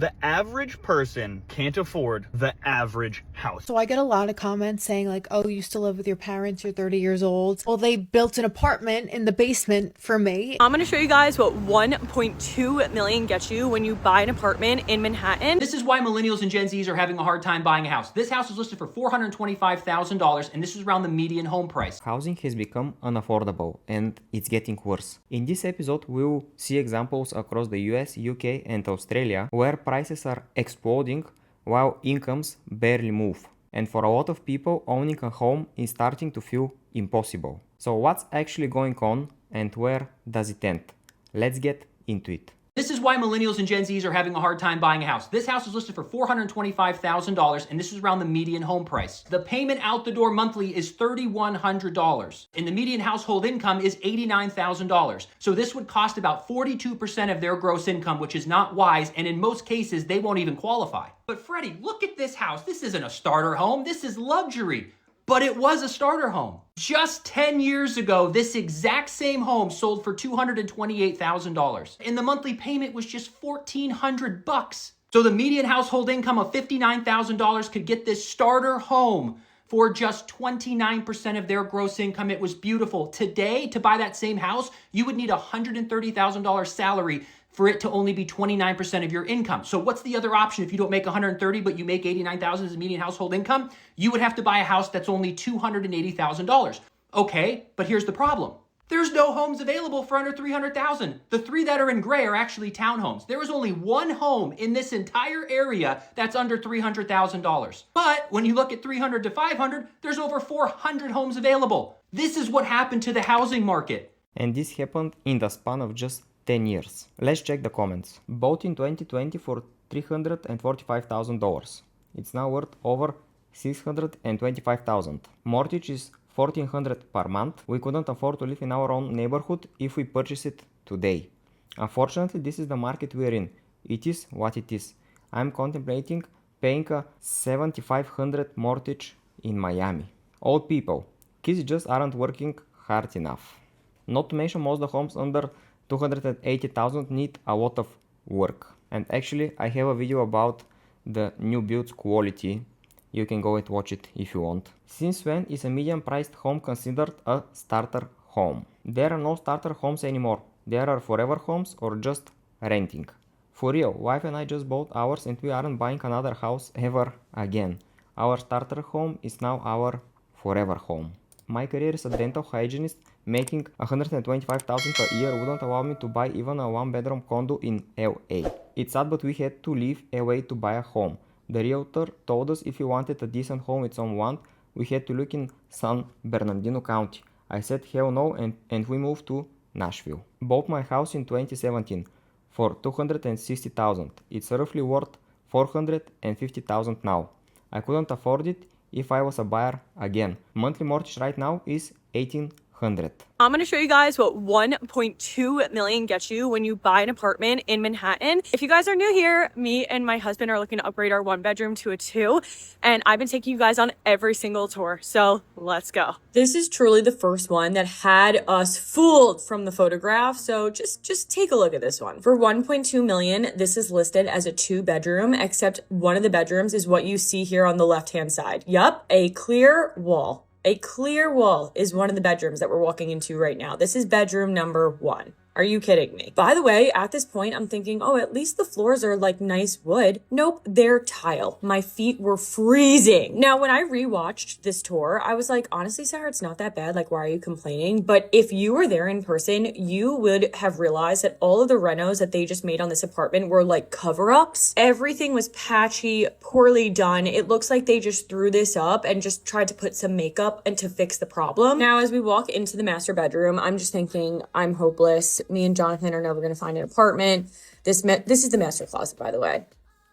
The average person can't afford the average house. So I get a lot of comments saying like, oh, you still live with your parents, you're 30 years old. Well, they built an apartment in the basement for me. I'm gonna show you guys what 1.2 million gets you when you buy an apartment in Manhattan. This is why millennials and Gen Zs are having a hard time buying a house. This house is listed for $425,000 and this is around the median home price. Housing has become unaffordable and it's getting worse. In this episode, we'll see examples across the US, UK and Australia where prices are exploding while incomes barely move. And for a lot of people, owning a home is starting to feel impossible. So what's actually going on and where does it end? Let's get into it. This is why millennials and Gen Zs are having a hard time buying a house. This house is listed for $425,000 and this is around the median home price. The payment out the door monthly is $3,100 and the median household income is $89,000. So this would cost about 42% of their gross income, which is not wise, and in most cases they won't even qualify. But Freddie, look at this house. This isn't a starter home. This is luxury. But it was a starter home. Just 10 years ago, this exact same home sold for $228,000. And the monthly payment was just $1,400. So the median household income of $59,000 could get this starter home for just 29% of their gross income. It was beautiful. Today, to buy that same house, you would need a $130,000 salary for it to only be 29% of your income. So what's the other option if you don't make 130 but you make 89,000 as a median household income? You would have to buy a house that's only $280,000. Okay, but here's the problem. There's no homes available for under 300,000. The three that are in gray are actually townhomes. There is only one home in this entire area that's under $300,000. But when you look at 300 to 500, there's over 400 homes available. This is what happened to the housing market. And this happened in the span of just 10 years. Let's check the comments. Bought in 2020 for $345,000. It's now worth over $625,000. Mortgage is $1,400 per month. We couldn't afford to live in our own neighborhood if we purchase it today. Unfortunately, this is the market we're in. It is what it is. I'm contemplating paying a $7,500 mortgage in Miami. Old people. Kids just aren't working hard enough. Not to mention most of the homes under 280,000 need a lot of work. And actually, I have a video about the new builds quality. You can go and watch it if you want. Since when is a medium priced home considered a starter home? There are no starter homes anymore. There are forever homes or just renting. For real, wife and I just bought ours and we aren't buying another house ever again. Our starter home is now our forever home. My career is a dental hygienist. Making $125,000 per year wouldn't allow me to buy even a one-bedroom condo in LA. It's sad, but we had to leave LA to buy a home. The realtor told us if we wanted a decent home with some want, we had to look in San Bernardino County. I said hell no and we moved to Nashville. Bought my house in 2017 for $260,000. It's roughly worth $450,000 now. I couldn't afford it if I was a buyer again. Monthly mortgage right now is $1,800. I'm gonna show you guys what 1.2 million gets you when you buy an apartment in Manhattan. If you guys are new here, me and my husband are looking to upgrade our 1-bedroom to a 2, and I've been taking you guys on every single tour, so let's go. This is truly the first one that had us fooled from the photograph, so just take a look at this one. For 1.2 million, this is listed as a 2-bedroom, except one of the bedrooms is what you see here on the left-hand side. Yup, a clear wall. A clear wall is one of the bedrooms that we're walking into right now. This is bedroom number 1. Are you kidding me? By the way, at this point, I'm thinking, oh, at least the floors are like nice wood. Nope, they're tile. My feet were freezing. Now, when I rewatched this tour, I was like, honestly, Sarah, it's not that bad. Like, why are you complaining? But if you were there in person, you would have realized that all of the renos that they just made on this apartment were like cover-ups. Everything was patchy, poorly done. It looks like they just threw this up and just tried to put some makeup and to fix the problem. Now, as we walk into the master bedroom, I'm just thinking, I'm hopeless. Me and Jonathan are never going to find an apartment. This is the master closet, by the way.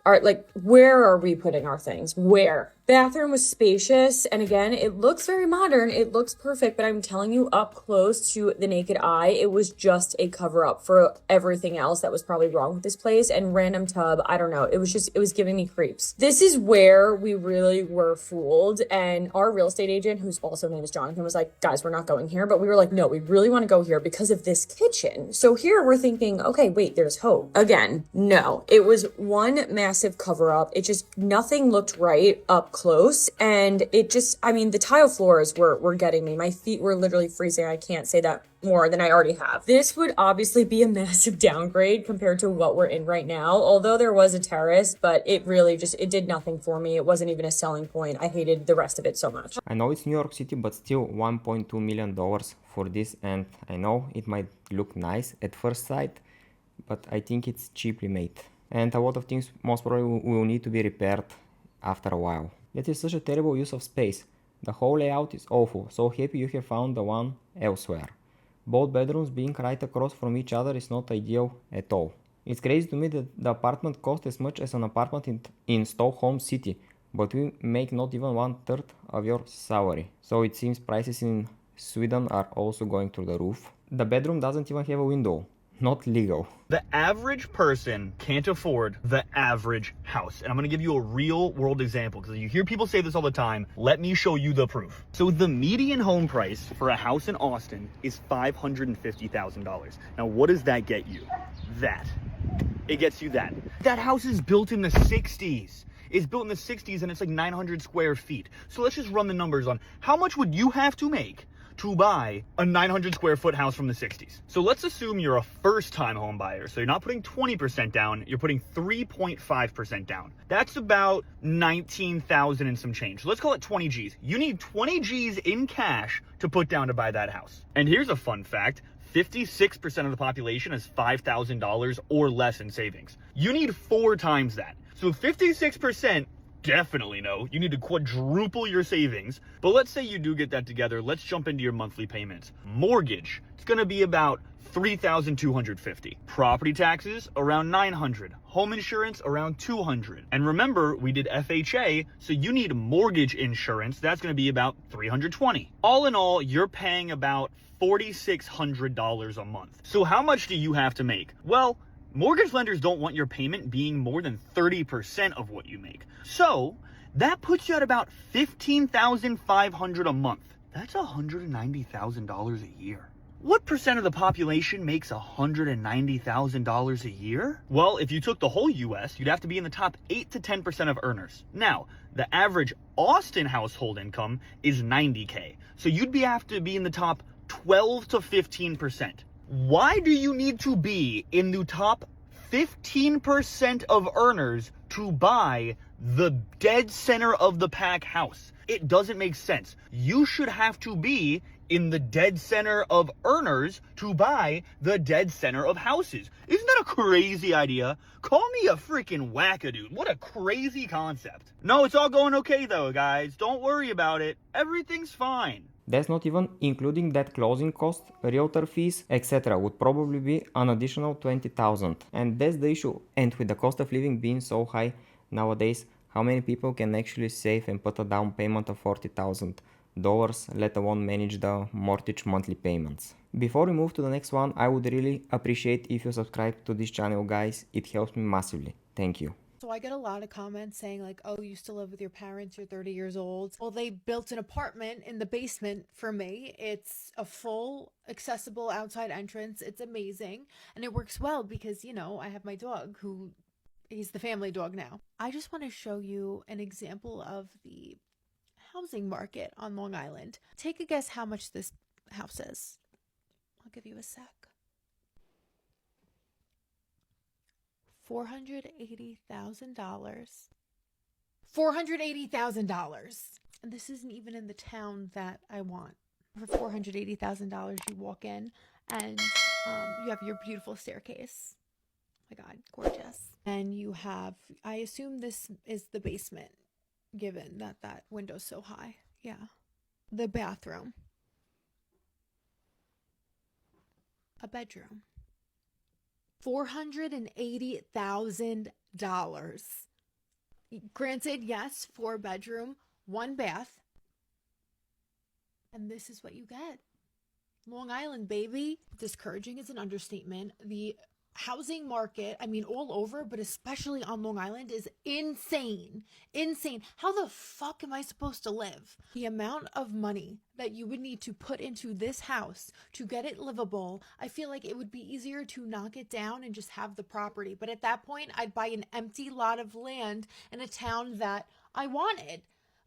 All right, like, where are we putting our things? Where? Bathroom was spacious, and again, it looks very modern. It looks perfect, but I'm telling you, up close to the naked eye, it was just a cover up for everything else that was probably wrong with this place. And random tub, I don't know. It was giving me creeps. This is where we really were fooled. And our real estate agent, whose also name is Jonathan, was like, guys, we're not going here. But we were like, no, we really want to go here because of this kitchen. So here we're thinking, okay, wait, there's hope. Again, no, it was one massive cover up. It just, nothing looked right up close, and it just, I mean, the tile floors were getting me. My feet were literally freezing. I can't say that more than I already have. This would obviously be a massive downgrade compared to what we're in right now, although there was a terrace, but it really just, it did nothing for me. It wasn't even a selling point. I hated the rest of it so much. I know it's New York City, but still $1.2 million for this, and I know it might look nice at first sight, but I think it's cheaply made. And a lot of things most probably will need to be repaired after a while. That is such a terrible use of space. The whole layout is awful, so happy you have found the one elsewhere. Both bedrooms being right across from each other is not ideal at all. It's crazy to me that the apartment costs as much as an apartment in Stockholm City, but we make not even 1/3 of your salary. So it seems prices in Sweden are also going through the roof. The bedroom doesn't even have a window. Not legal. The average person can't afford the average house. And I'm going to give you a real world example because you hear people say this all the time. Let me show you the proof. So the median home price for a house in Austin is $550,000. Now, what does that get you? That. It gets you that. That house is built in the 60s. It's built in the 60s and it's like 900 square feet. So let's just run the numbers on how much would you have to make to buy a 900 square foot house from the 60s. So let's assume you're a first time home buyer. So you're not putting 20% down, you're putting 3.5% down. That's about 19,000 and some change. So let's call it 20 G's. You need 20 G's in cash to put down to buy that house. And here's a fun fact. 56% of the population has $5,000 or less in savings. You need 4 times that. So 56%, definitely no. You need to quadruple your savings. But let's say you do get that together. Let's jump into your monthly payments. Mortgage, it's going to be about $3,250. Property taxes, around $900. Home insurance, around $200. And remember, we did FHA, so you need mortgage insurance. That's going to be about $320. All in all, you're paying about $4,600 a month. So how much do you have to make? Well, mortgage lenders don't want your payment being more than 30% of what you make. So that puts you at about $15,500 a month. That's $190,000 a year. What percent of the population makes $190,000 a year? Well, if you took the whole US, you'd have to be in the top 8 to 10% of earners. Now, the average Austin household income is $90K. So you'd have to be in the top 12 to 15%. Why do you need to be in the top 15% of earners to buy the dead center of the pack house? It doesn't make sense. You should have to be in the dead center of earners to buy the dead center of houses. Isn't that a crazy idea? Call me a freaking wackadoodle. What a crazy concept. No, it's all going okay though, guys. Don't worry about it. Everything's fine. That's not even including that closing cost, realtor fees, etc. would probably be an additional $20,000. And that's the issue. And with the cost of living being so high nowadays, how many people can actually save and put a down payment of $40,000, let alone manage the mortgage monthly payments? Before we move to the next one, I would really appreciate if you subscribe to this channel, guys. It helps me massively. Thank you. So I get a lot of comments saying like, oh, you still live with your parents, you're 30 years old. Well, they built an apartment in the basement for me. It's a full accessible outside entrance. It's amazing. And it works well because, you know, I have my dog who he's the family dog now. I just want to show you an example of the housing market on Long Island. Take a guess how much this house is. I'll give you a sec. $480,000. $480,000. And this isn't even in the town that I want. For $480,000, you walk in and you have your beautiful staircase. Oh my God, gorgeous. And you have, I assume this is the basement, given that that window's so high. Yeah. The bathroom. A bedroom. $480,000. Granted, yes, 4 bedroom, 1 bath. And this is what you get. Long Island, baby. Discouraging is an understatement. The housing market, I mean, all over, but especially on Long Island, is insane. Insane. How the fuck am I supposed to live? The amount of money that you would need to put into this house to get it livable, I feel like it would be easier to knock it down and just have the property. But at that point, I'd buy an empty lot of land in a town that I wanted.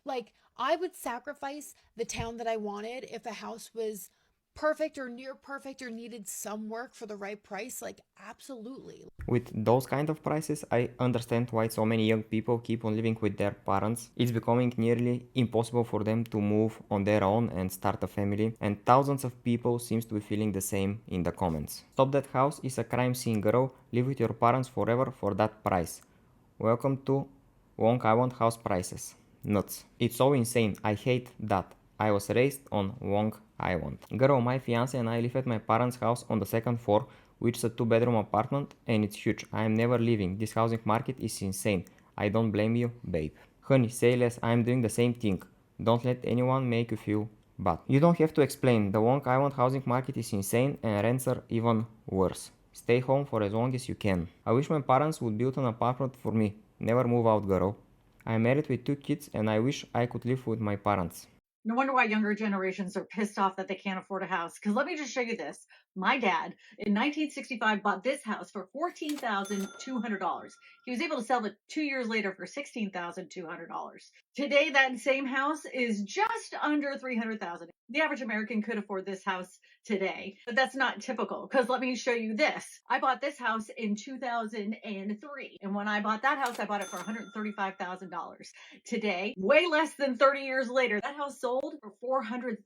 Like, I would sacrifice the town that I wanted if a house was perfect or near perfect or needed some work for the right price. Like, absolutely. With those kind of prices, I understand why so many young people keep on living with their parents. It's becoming nearly impossible for them to move on their own and start a family, and thousands of people seems to be feeling the same in the comments. Stop that house is a crime scene, girl. Live with your parents forever for that price. Welcome to Long Island house prices. Nuts. It's so insane. I hate that. I was raised on Long Island. Girl, my fiance and I live at my parents' house on the second floor, which is a 2-bedroom apartment, and it's huge. I am never leaving. This housing market is insane. I don't blame you, babe. Honey, say less. I am doing the same thing. Don't let anyone make you feel bad. You don't have to explain. The Long Island housing market is insane and rents are even worse. Stay home for as long as you can. I wish my parents would build an apartment for me. Never move out, girl. I am married with 2 kids and I wish I could live with my parents. No wonder why younger generations are pissed off that they can't afford a house. Because let me just show you this. My dad, in 1965, bought this house for $14,200. He was able to sell it 2 years later for $16,200. Today, that same house is just under $300,000. The average American could afford this house today, but that's not typical. Because let me show you this. I bought this house in 2003. And when I bought that house, I bought it for $135,000. Today, way less than 30 years later, that house sold for $400,000.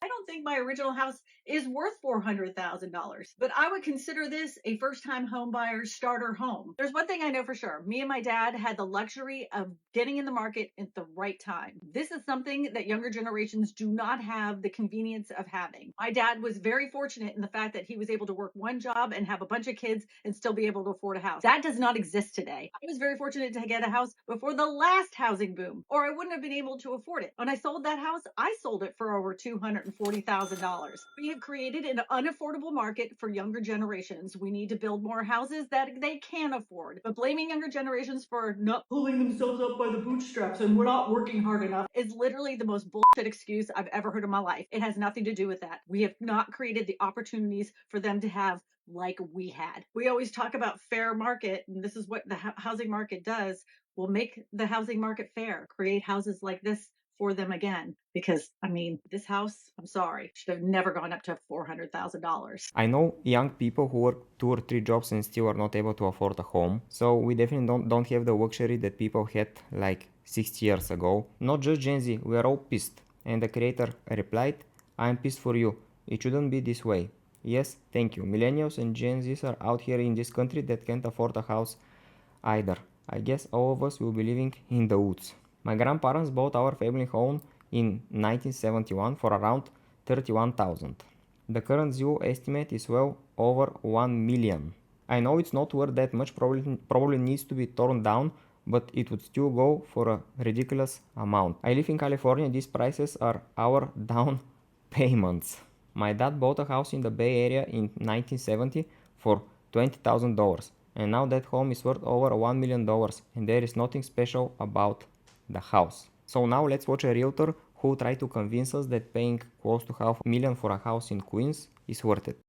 I don't think my original house is worth $400,000, but I would consider this a first-time home buyer's starter home. There's one thing I know for sure. Me and my dad had the luxury of getting in the market at the right time. This is something that younger generations do not have the convenience of having. My dad was very fortunate in the fact that he was able to work one job and have a bunch of kids and still be able to afford a house. That does not exist today. I was very fortunate to get a house before the last housing boom, or I wouldn't have been able to afford it. When I sold that house, I sold it for over $240,000. We have created an unaffordable market for younger generations. We need to build more houses that they can afford. But blaming younger generations for not pulling themselves up by the bootstraps and we're not working hard enough is literally the most bullshit excuse I've ever heard in my life. It has nothing to do with that. We have not created the opportunities for them to have like we had. We always talk about fair market, and this is what the housing market does. We'll make the housing market fair, create houses like this for them again. Because, I mean, this house, I'm sorry, should have never gone up to $400,000. I know young people who work 2 or 3 jobs and still are not able to afford a home. So we definitely don't have the luxury that people had like 60 years ago. Not just Gen Z, we are all pissed. And the creator replied, I am pissed for you. It shouldn't be this way. Yes, thank you. Millennials and Gen Zs are out here in this country that can't afford a house either. I guess all of us will be living in the woods. My grandparents bought our family home in 1971 for around $31,000. The current zero estimate is well over $1 million. I know it's not worth that much, probably needs to be torn down, but it would still go for a ridiculous amount. I live in California, these prices are our down payments. My dad bought a house in the Bay Area in 1970 for $20,000, and now that home is worth over $1 million, and there is nothing special about the house. So now let's watch a realtor who tried to convince us that paying close to $500,000 for a house in Queens is worth it.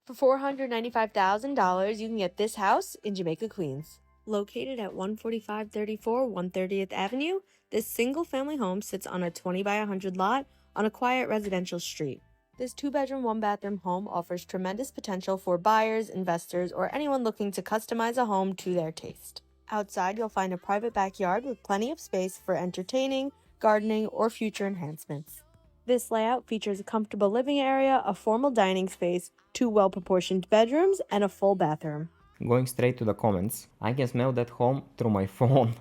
For $495,000, you can get this house in Jamaica, Queens. Located at 14534 130th Avenue, this single-family home sits on a 20 by 100 lot on a quiet residential street. This 2-bedroom, 1-bathroom home offers tremendous potential for buyers, investors, or anyone looking to customize a home to their taste. Outside, you'll find a private backyard with plenty of space for entertaining, gardening, or future enhancements. This layout features a comfortable living area, a formal dining space, 2 well-proportioned bedrooms, and a full bathroom. Going straight to the comments, I can smell that home through my phone.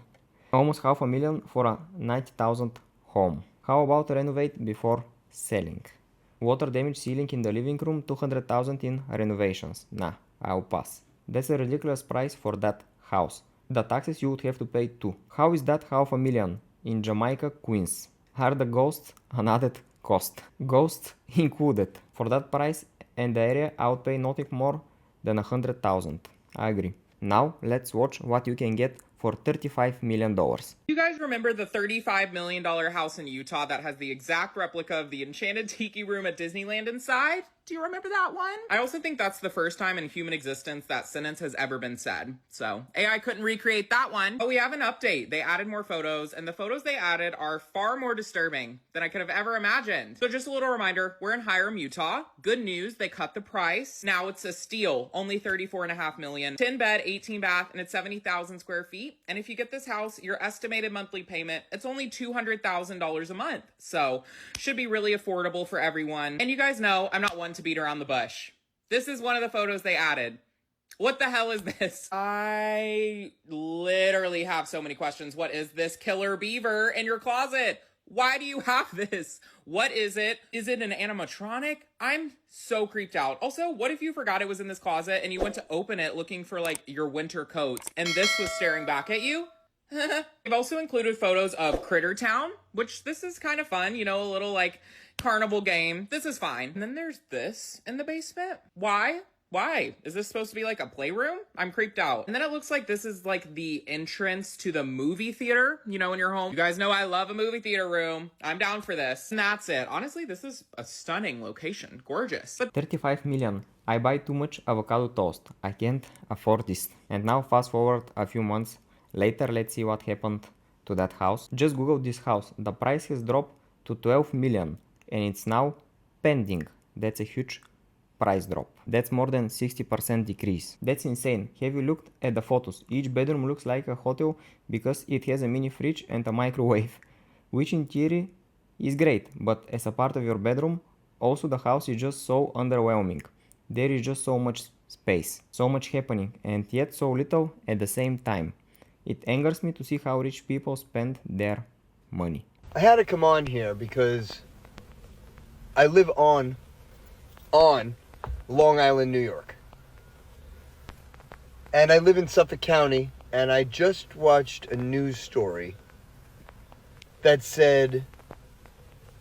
Almost $500,000 for a $90,000 home. How about renovate before selling? Water damage ceiling in the living room, $200,000 in renovations. Nah, I'll pass. That's a ridiculous price for that house. the taxes you would have to pay too. How is that $500,000 in Jamaica, Queens? Are the ghosts an added cost? Ghosts included. For that price and the area, I would pay nothing more than $100,000. I agree. Now let's watch what you can get for $35 million. You guys remember the $35 million house in Utah that has the exact replica of the enchanted tiki room at Disneyland inside? Do you remember that one? I also think that's the first time in human existence that sentence has ever been said. So AI couldn't recreate that one. But we have an update. They added more photos, and the photos they added are far more disturbing than I could have ever imagined. So just a little reminder, we're in Hiram, Utah. Good news, they cut the price. Now it's a steal, only $34.5 million. 10 bed, 18 bath, and it's 70,000 square feet. And if you get this house, your estimated monthly payment, it's only $200,000 a month. So should be really affordable for everyone. And you guys know, I'm not one to beat around the bush. This is one of the photos they added. What the hell is this? I literally have so many questions. What is this killer beaver in your closet? Why do you have this? What is it? Is it an animatronic? I'm so creeped out. Also, what if you forgot it was in this closet and you went to open it looking for like your winter coats and this was staring back at you? I've also included photos of Critter Town, which this is kind of fun, you know, a little like carnival game. This is fine. And then there's this in the basement. Why? Why? Is this supposed to be like a playroom? I'm creeped out. And then it looks like this is like the entrance to the movie theater, you know, in your home. You guys know I love a movie theater room. I'm down for this. And that's it. Honestly, this is a stunning location. Gorgeous. But $35 million. I buy too much avocado toast. I can't afford this. And now fast forward a few months later, let's see what happened to that house. Just Google this house. The price has dropped to $12 million and it's now pending. That's a huge price drop. That's more than 60% decrease. That's insane. Have you looked at the photos? Each bedroom looks like a hotel because it has a mini fridge and a microwave, which in theory is great, but as a part of your bedroom, also the house is just so underwhelming. There is just so much space, so much happening, and yet so little at the same time. It angers me to see how rich people spend their money. I had to come on here because I live on Long Island, New York. And I live in Suffolk County, and I just watched a news story that said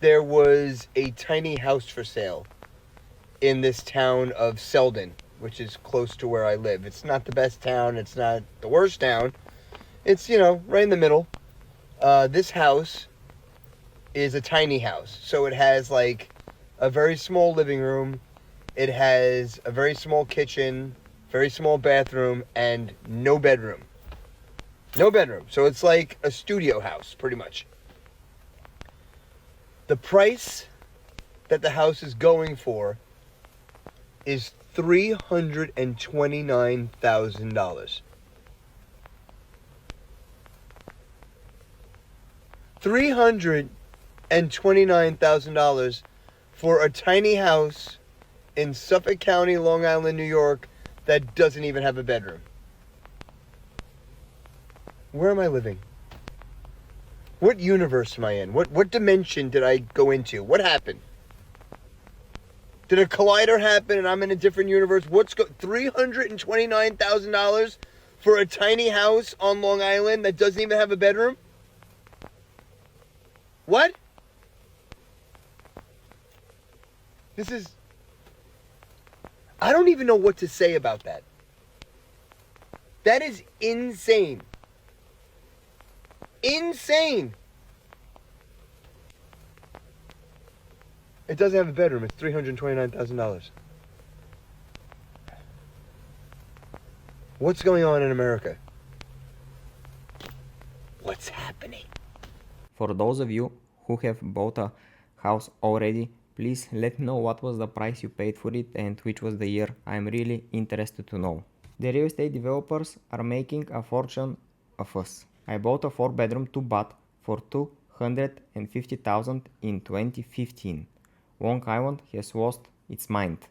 there was a tiny house for sale in this town of Selden, which is close to where I live. It's not the best town, it's not the worst town. It's, you know, right in the middle. This house is a tiny house. So it has like a very small living room. It has a very small kitchen, very small bathroom, and no bedroom. No bedroom. So it's like a studio house, pretty much. The price that the house is going for is $329,000. $329,000 for a tiny house in Suffolk County, Long Island, New York, that doesn't even have a bedroom. Where am I living? What universe am I in? What dimension did I go into? What happened? Did a collider happen and I'm in a different universe? $329,000 for a tiny house on Long Island that doesn't even have a bedroom? What? This is... I don't even know what to say about that. That is insane. Insane. It doesn't have a bedroom. It's $329,000. What's going on in America? What's happening? For those of you who have bought a house already, please let me know what was the price you paid for it and which was the year. I'm really interested to know. The real estate developers are making a fortune of us. I bought a 4-bedroom 2-bath for $250,000 in 2015. Long Island has lost its mind.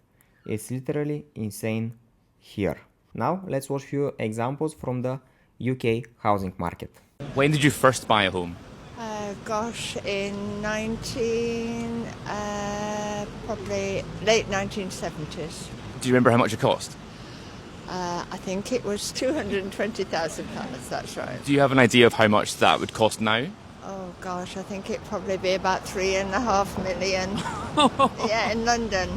It's literally insane here. Now let's watch few examples from the UK housing market. When did you first buy a home? In probably late 1970s. Do you remember how much it cost? I think it was £220,000, that's right. Do you have an idea of how much that would cost now? Oh gosh, I think it'd probably be about 3.5 million. Yeah, in London.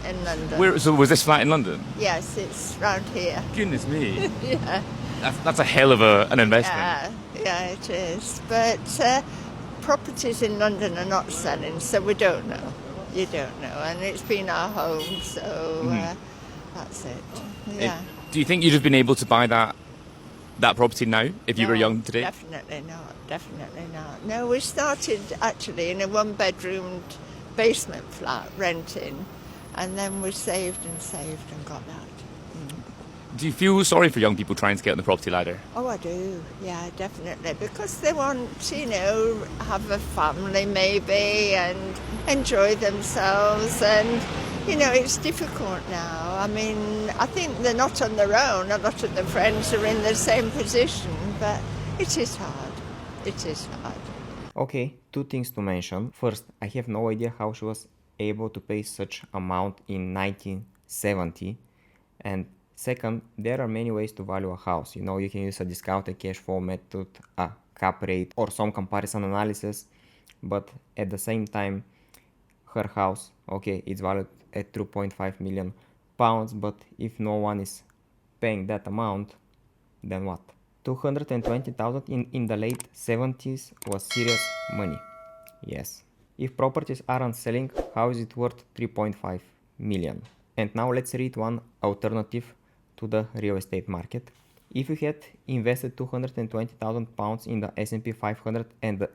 In London. So was this flat in London? Yes, it's round here. Goodness me. Yeah. That's a hell of an investment. Yeah, it is. But properties in London are not selling, so we don't know. You don't know. And it's been our home, so that's it. Yeah. Do you think you'd have been able to buy that property now if you were young today? Definitely not. Definitely not. No, we started actually in a one-bedroomed basement flat renting, and then we saved and got that. Do you feel sorry for young people trying to get on the property ladder? Oh, I do. Yeah, definitely. Because they want, have a family maybe and enjoy themselves. And, it's difficult now. I mean, I think they're not on their own. A lot of their friends are in the same position. But it is hard. It is hard. Okay, two things to mention. First, I have no idea how she was able to pay such amount in 1970. And second, there are many ways to value a house. You can use a discounted cash flow method, a cap rate, or some comparison analysis. But at the same time, her house, okay, it's valued at 2.5 million pounds. But if no one is paying that amount, then what? 220,000 in the late 70s was serious money. Yes. If properties aren't selling, how is it worth 3.5 million? And now let's read one alternative to the real estate market. If you had invested 220,000 pounds in the S&P 500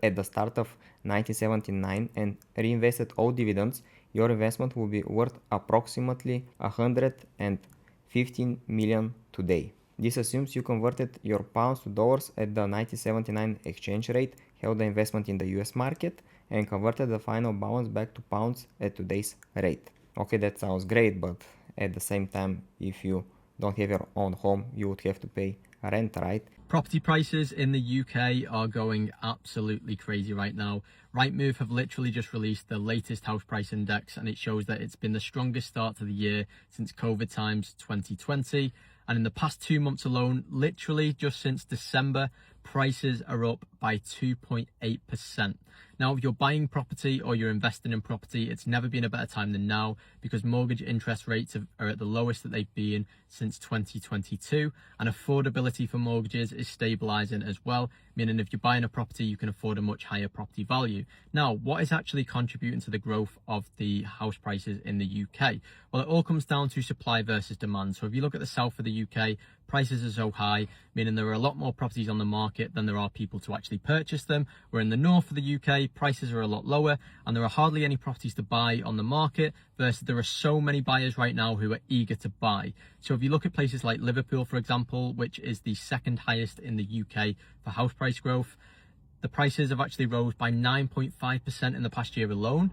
at the start of 1979 and reinvested all dividends, your investment will be worth approximately 115 million today. This assumes you converted your pounds to dollars at the 1979 exchange rate, held the investment in the US market, and converted the final balance back to pounds at today's rate. Okay, that sounds great, but at the same time, if you don't have your own home, you would have to pay rent, right? Property prices in the UK are going absolutely crazy right now. Rightmove have literally just released the latest house price index, and it shows that it's been the strongest start to the year since COVID times 2020. And in the past 2 months alone, literally just since December, prices are up by 2.8%. Now, if you're buying property or you're investing in property, it's never been a better time than now because mortgage interest rates are at the lowest that they've been since 2022. And affordability for mortgages is stabilizing as well, meaning if you're buying a property, you can afford a much higher property value. Now, what is actually contributing to the growth of the house prices in the UK? Well, it all comes down to supply versus demand. So if you look at the south of the UK, prices are so high, meaning there are a lot more properties on the market than there are people to actually purchase them. Where in the north of the UK, prices are a lot lower and there are hardly any properties to buy on the market versus there are so many buyers right now who are eager to buy. So if you look at places like Liverpool, for example, which is the second highest in the UK for house price growth, the prices have actually rose by 9.5% in the past year alone,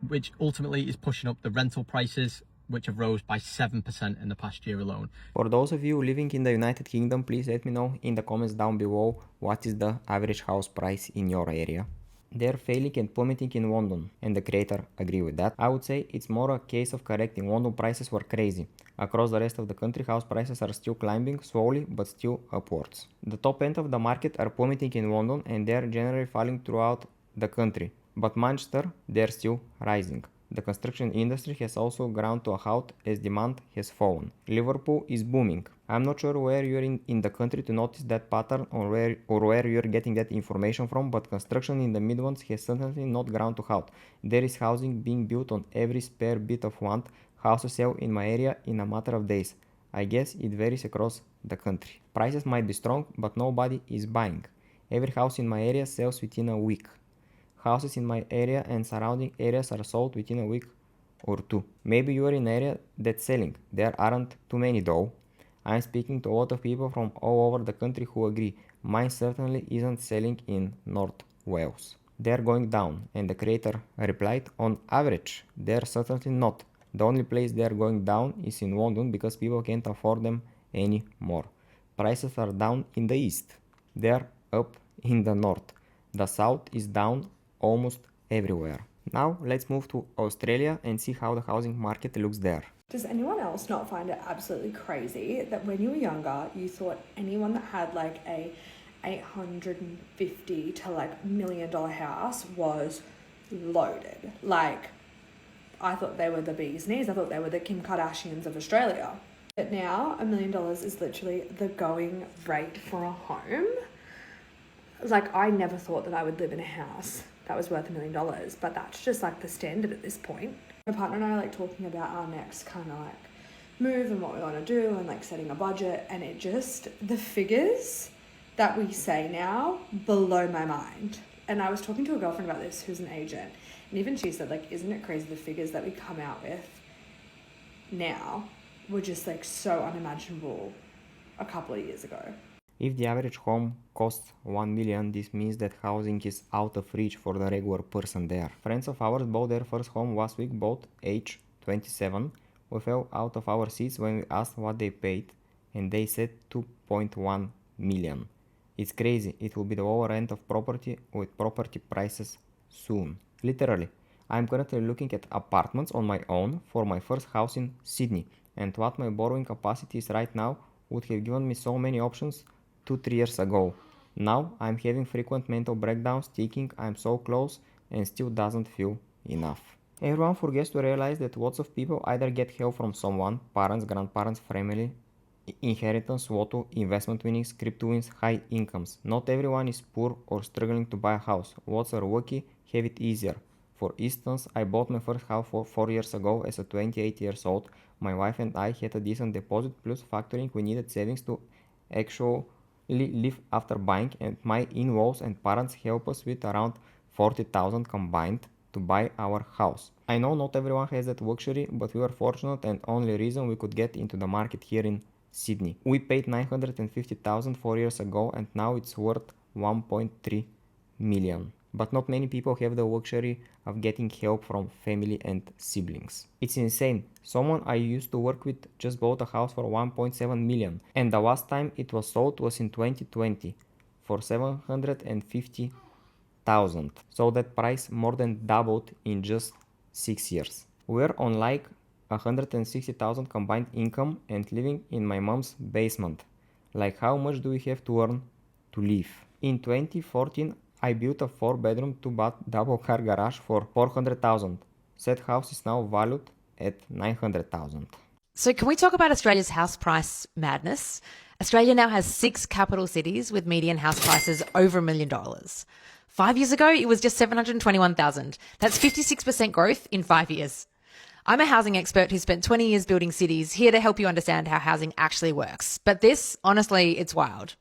which ultimately is pushing up the rental prices, which have rose by 7% in the past year alone. For those of you living in the United Kingdom, please let me know in the comments down below what is the average house price in your area. They're failing and plummeting in London, and the creator agree with that. I would say it's more a case of correcting. London prices were crazy. Across the rest of the country, house prices are still climbing slowly but still upwards. The top end of the market are plummeting in London and they're generally falling throughout the country. But Manchester, they're still rising. The construction industry has also ground to a halt as demand has fallen. Liverpool is booming. I'm not sure where you're in the country to notice that pattern or where you're getting that information from, but construction in the Midlands has certainly not ground to halt. There is housing being built on every spare bit of land. Houses sell in my area in a matter of days. I guess it varies across the country. Prices might be strong, but nobody is buying. Every house in my area sells within a week. Houses in my area and surrounding areas are sold within a week or two. Maybe you are in an area that's selling. There aren't too many though. I'm speaking to a lot of people from all over the country who agree. Mine certainly isn't selling in North Wales. They're going down, and the creator replied, on average, they're certainly not. The only place they're going down is in London because people can't afford them anymore. Prices are down in the east. They're up in the north. The south is down almost everywhere. Now let's move to Australia and see how the housing market looks there. Does anyone else not find it absolutely crazy that when you were younger, you thought anyone that had like a $850 to like $1 million house was loaded? Like, I thought they were the bee's knees. I thought they were the Kim Kardashians of Australia. But now $1 million is literally the going rate for a home. Like, I never thought that I would live in a house that was worth $1 million, but that's just like the standard at this point. My partner and I are like talking about our next kind of like move and what we want to do and like setting a budget, and it just, the figures that we say now blow my mind. And I was talking to a girlfriend about this who's an agent, and even she said, like, isn't it crazy the figures that we come out with now were just like so unimaginable a couple of years ago. If the average home costs 1 million, this means that housing is out of reach for the regular person there. Friends of ours bought their first home last week, both age 27. We fell out of our seats when we asked what they paid, and they said 2.1 million. It's crazy. It will be the lower end of property with property prices soon. Literally, I'm currently looking at apartments on my own for my first house in Sydney, and what my borrowing capacity is right now would have given me so many options 2-3 years ago. Now I'm having frequent mental breakdowns thinking I'm so close and still doesn't feel enough. Everyone forgets to realize that lots of people either get help from someone, parents, grandparents, family, inheritance, lotto, investment winnings, crypto wins, high incomes. Not everyone is poor or struggling to buy a house. Lots are lucky, have it easier. For instance, I bought my first house 4 years ago as a 28 years old. My wife and I had a decent deposit plus factoring. We needed savings to actually live after buying, and my in-laws and parents help us with around 40,000 combined to buy our house. I know not everyone has that luxury, but we were fortunate and only reason we could get into the market here in Sydney. We paid 950,000 4 years ago and now it's worth 1.3 million. But not many people have the luxury of getting help from family and siblings. It's insane. Someone I used to work with just bought a house for 1.7 million, and the last time it was sold was in 2020 for 750,000. So that price more than doubled in just 6 years. We're on like 160,000 combined income and living in my mom's basement. Like, how much do we have to earn to live? In 2014, I built a 4-bedroom, 2-bath, double-car garage for 400,000. Said house is now valued at 900,000. So can we talk about Australia's house price madness? Australia now has 6 capital cities with median house prices over $1 million. 5 years ago, it was just 721,000. That's 56% growth in 5 years. I'm a housing expert who spent 20 years building cities, here to help you understand how housing actually works. But this, honestly, it's wild.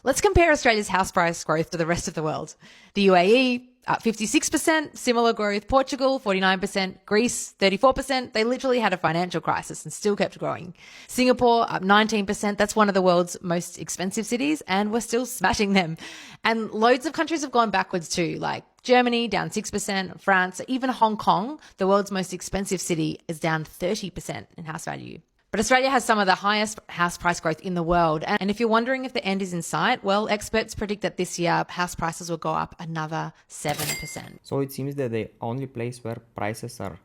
Let's compare Australia's house price growth to the rest of the world. The UAE, up 56%, similar growth. Portugal, 49%. Greece, 34%. They literally had a financial crisis and still kept growing. Singapore, up 19%. That's one of the world's most expensive cities, and we're still smashing them. And loads of countries have gone backwards too, like Germany, down 6%. France, even Hong Kong, the world's most expensive city, is down 30% in house value. But Australia has some of the highest house price growth in the world. And if you're wondering if the end is in sight, well, experts predict that this year house prices will go up another 7%. So it seems that the only place where prices are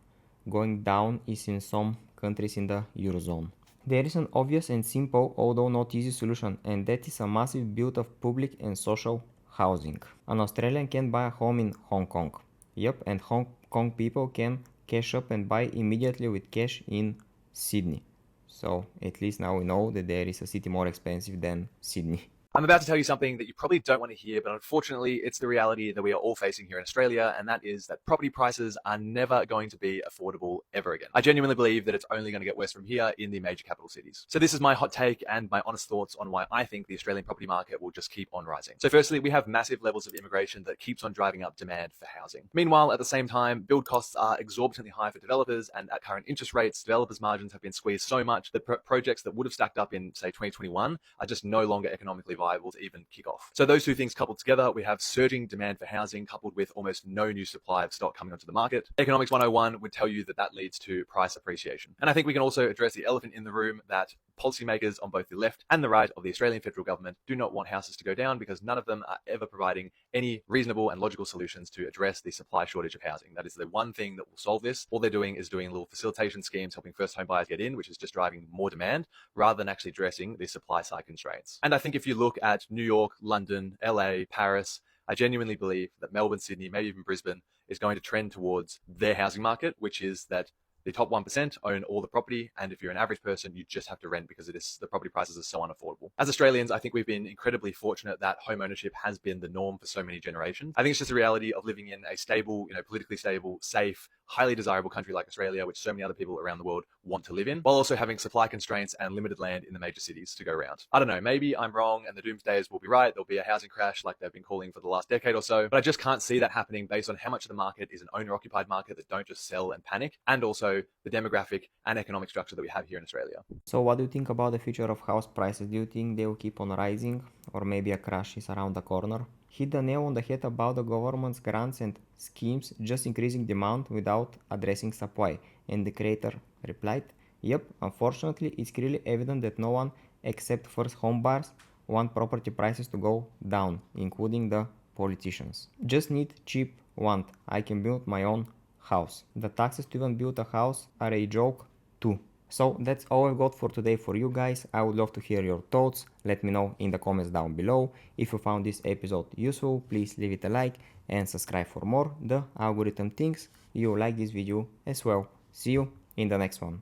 going down is in some countries in the Eurozone. There is an obvious and simple, although not easy solution, and that is a massive build of public and social housing. An Australian can buy a home in Hong Kong. Yep, and Hong Kong people can cash up and buy immediately with cash in Sydney. So at least now we know that there is a city more expensive than Sydney. I'm about to tell you something that you probably don't want to hear, but unfortunately it's the reality that we are all facing here in Australia, and that is that property prices are never going to be affordable ever again. I genuinely believe that it's only going to get worse from here in the major capital cities. So this is my hot take and my honest thoughts on why I think the Australian property market will just keep on rising. So firstly, we have massive levels of immigration that keeps on driving up demand for housing. Meanwhile, at the same time, build costs are exorbitantly high for developers, and at current interest rates, developers' margins have been squeezed so much that projects that would have stacked up in, say, 2021 are just no longer economically viable to even kick off. So those two things coupled together, we have surging demand for housing coupled with almost no new supply of stock coming onto the market. Economics 101 would tell you that that leads to price appreciation. And I think we can also address the elephant in the room that policymakers on both the left and the right of the Australian federal government do not want houses to go down because none of them are ever providing any reasonable and logical solutions to address the supply shortage of housing. That is the one thing that will solve this. All they're doing is doing little facilitation schemes helping first home buyers get in, which is just driving more demand rather than actually addressing the supply side constraints. And I think if you look at New York, London, LA, Paris, I genuinely believe that Melbourne, Sydney, maybe even Brisbane is going to trend towards their housing market, which is that the top 1% own all the property, and if you're an average person, you just have to rent because the property prices are so unaffordable. As Australians, I think we've been incredibly fortunate that home ownership has been the norm for so many generations. I think it's just the reality of living in a stable, politically stable, safe, highly desirable country like Australia, which so many other people around the world want to live in, while also having supply constraints and limited land in the major cities to go around. I don't know, maybe I'm wrong and the doomsdayers will be right. There'll be a housing crash like they've been calling for the last decade or so, but I just can't see that happening based on how much of the market is an owner-occupied market that don't just sell and panic, and also the demographic and economic structure that we have here in Australia. So what do you think about the future of house prices? Do you think they will keep on rising, or maybe a crash is around the corner? Hit the nail on the head about the government's grants and schemes just increasing demand without addressing supply. And the creator replied, yep, unfortunately it's clearly evident that no one except first home buyers want property prices to go down, including the politicians. Just need cheap land. I can build my own house. The taxes to even build a house are a joke too. So that's all I've got for today for you guys. I would love to hear your thoughts. Let me know in the comments down below. If you found this episode useful, please leave it a like and subscribe for more. The algorithm thinks you like this video as well. See you in the next one.